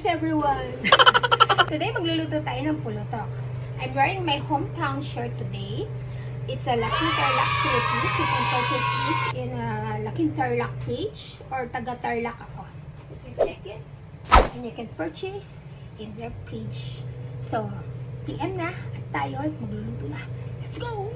Greetings everyone! Today magluluto tayo ng pulutok. I'm wearing my hometown shirt today. It's a Laking Tarlac Philippines. You can purchase this in a Laking Tarlac page or taga Tarlac ako. You can check it and you can purchase in their page. So, PM na at tayo magluluto na. Let's go!